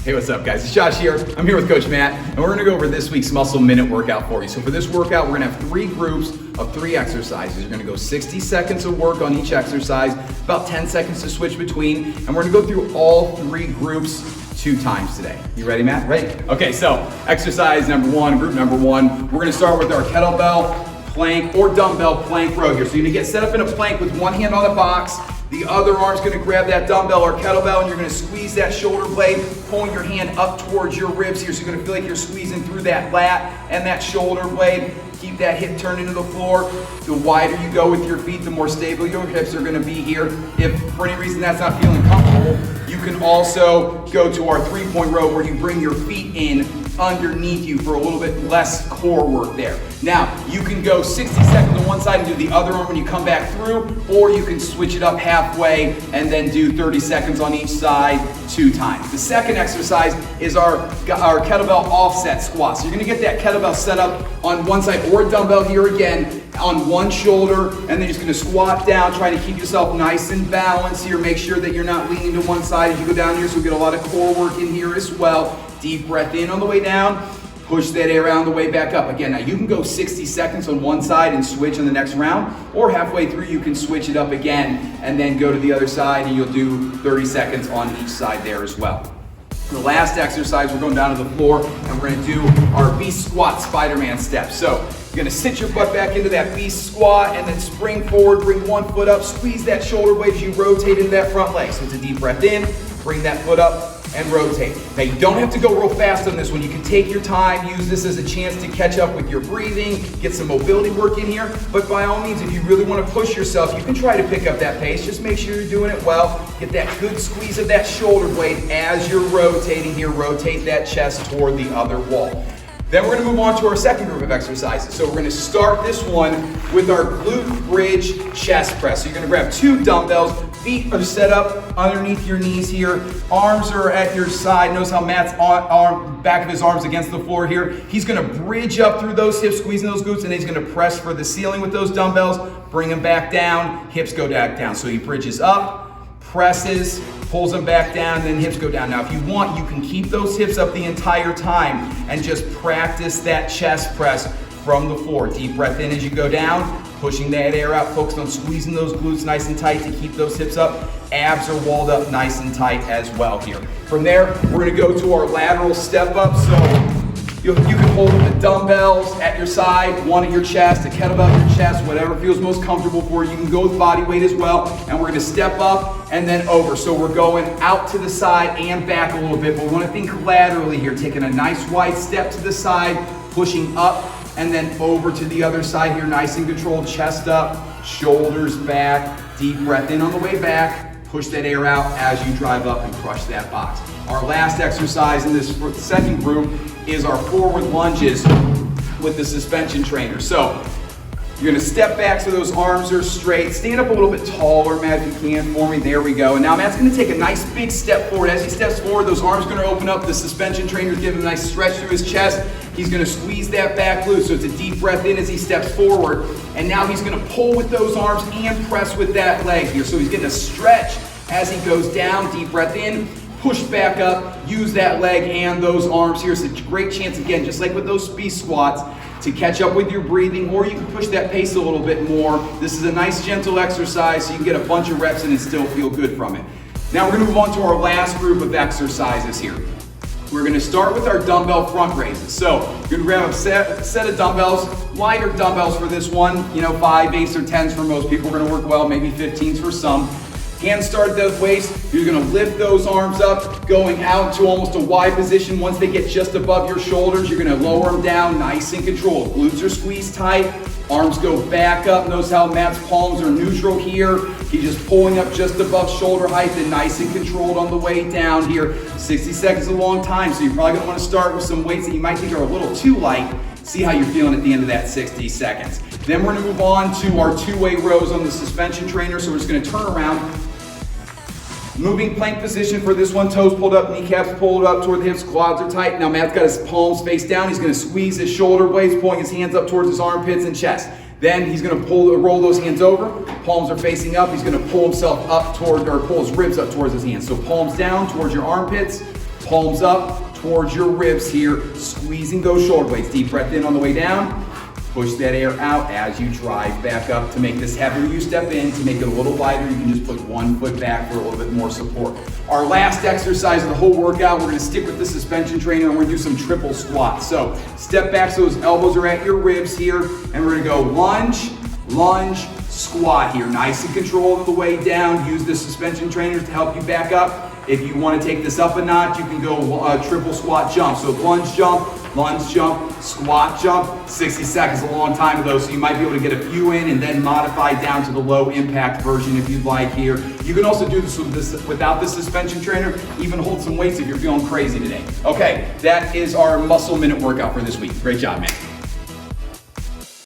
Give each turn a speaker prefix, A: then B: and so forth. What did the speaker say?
A: Hey, what's up guys? It's Josh here. I'm here with Coach Matt, and we're gonna go over this week's muscle minute workout for you. So for this workout, we're gonna have 3 groups of 3 exercises. You're gonna go 60 seconds of work on each exercise, about 10 seconds to switch between, and we're gonna go through all 3 groups 2 times today. You ready, Matt? Ready? Okay, so exercise number 1, group number 1, we're gonna start with our kettlebell plank or dumbbell plank row here. So you're gonna get set up in a plank with one hand on the box, the other arm's gonna grab that dumbbell or kettlebell, and you're gonna squeeze that shoulder blade, pulling your hand up towards your ribs here. So you're gonna feel like you're squeezing through that lat and that shoulder blade. Keep that hip turned into the floor. The wider you go with your feet, the more stable your hips are gonna be here. If for any reason that's not feeling comfortable, you can also go to our 3-point row where you bring your feet in underneath you for a little bit less core work there. Now, you can go 60 seconds on one side and do the other arm when you come back through, or you can switch it up halfway and then do 30 seconds on each side 2 times. The second exercise is our kettlebell offset squat. So you're gonna get that kettlebell set up on one side or a dumbbell here again on one shoulder, and then you're just gonna squat down, trying to keep yourself nice and balanced here. Make sure that you're not leaning to one side as you go down here, so we get a lot of core work in here as well. Deep breath in on the way down, push that air out on the way back up. Again, now you can go 60 seconds on one side and switch on the next round, or halfway through you can switch it up again and then go to the other side, and you'll do 30 seconds on each side there as well. The last exercise, we're going down to the floor and we're gonna do our beast squat Spiderman steps. So you're gonna sit your butt back into that beast squat and then spring forward, bring one foot up, squeeze that shoulder blade as you rotate into that front leg. So it's a deep breath in, bring that foot up, and rotate. Now you don't have to go real fast on this one. You can take your time, use this as a chance to catch up with your breathing, get some mobility work in here, but by all means, if you really want to push yourself, you can try to pick up that pace. Just make sure you're doing it well. Get that good squeeze of that shoulder blade as you're rotating here. Rotate that chest toward the other wall. Then we're gonna move on to our second group of exercises. So we're gonna start this one with our glute bridge chest press. So you're gonna grab 2 dumbbells, feet are set up underneath your knees here, arms are at your side. Notice how Matt's back of his arms against the floor here. He's gonna bridge up through those hips, squeezing those glutes, and he's gonna press for the ceiling with those dumbbells, bring them back down, hips go back down. So he bridges up, presses, pulls them back down, then hips go down. Now, if you want, you can keep those hips up the entire time and just practice that chest press from the floor. Deep breath in as you go down, pushing that air out, focused on squeezing those glutes nice and tight to keep those hips up. Abs are walled up nice and tight as well here. From there, we're gonna go to our lateral step up. So you can hold the dumbbells at your side, one at your chest, a kettlebell at your chest, whatever feels most comfortable for you. You can go with body weight as well. And we're gonna step up and then over. So we're going out to the side and back a little bit, but we wanna think laterally here, taking a nice wide step to the side, pushing up and then over to the other side here, nice and controlled, chest up, shoulders back, deep breath in on the way back, push that air out as you drive up and crush that box. Our last exercise in this second group is our forward lunges with the suspension trainer. So you're gonna step back so those arms are straight. Stand up a little bit taller, Matt, if you can for me. There we go. And now Matt's gonna take a nice big step forward. As he steps forward, those arms are gonna open up. The suspension trainer's giving him a nice stretch through his chest. He's gonna squeeze that back glute. So it's a deep breath in as he steps forward. And now he's gonna pull with those arms and press with that leg here. So he's getting a stretch as he goes down. Deep breath in, push back up, use that leg and those arms here. It's a great chance, again, just like with those beast squats, to catch up with your breathing, or you can push that pace a little bit more. This is a nice gentle exercise so you can get a bunch of reps in and still feel good from it. Now we're gonna move on to our last group of exercises here. We're gonna start with our dumbbell front raises. So you're gonna grab a set of dumbbells, lighter dumbbells for this one, 5, 8s, or 10s for most people. We're gonna work well, maybe 15s for some. Hands start at the waist. You're gonna lift those arms up, going out to almost a wide position. Once they get just above your shoulders, you're gonna lower them down, nice and controlled. Glutes are squeezed tight, arms go back up. Notice how Matt's palms are neutral here. He's just pulling up just above shoulder height and nice and controlled on the way down here. 60 seconds is a long time, so you're probably gonna wanna start with some weights that you might think are a little too light. See how you're feeling at the end of that 60 seconds. Then we're gonna move on to our 2-way rows on the suspension trainer. So we're just gonna turn around, moving plank position for this one, toes pulled up, kneecaps pulled up toward the hips, quads are tight. Now Matt's got his palms face down. He's gonna squeeze his shoulder blades, pulling his hands up towards his armpits and chest. Then he's gonna roll those hands over, palms are facing up. He's gonna pull himself up toward, or pull his ribs up towards his hands. So palms down towards your armpits, Palms up towards your ribs here. Squeeze and go shoulder blades. Deep breath in on the way down. Push that air out as you drive back up. To make this heavier, you step in. To make it a little lighter, you can just put one foot back for a little bit more support. Our last exercise of the whole workout, we're gonna stick with the suspension trainer and we're gonna do some triple squats. So step back so those elbows are at your ribs here, and we're gonna go lunge, lunge, squat here. Nice and controlled on the way down. Use the suspension trainers to help you back up. If you want to take this up a notch, you can go triple squat jump. So lunge, jump, squat, jump. 60 seconds, a long time of those, so you might be able to get a few in and then modify down to the low impact version if you'd like here. You can also do this without the suspension trainer, even hold some weights if you're feeling crazy today. Okay, that is our muscle minute workout for this week. Great job, man.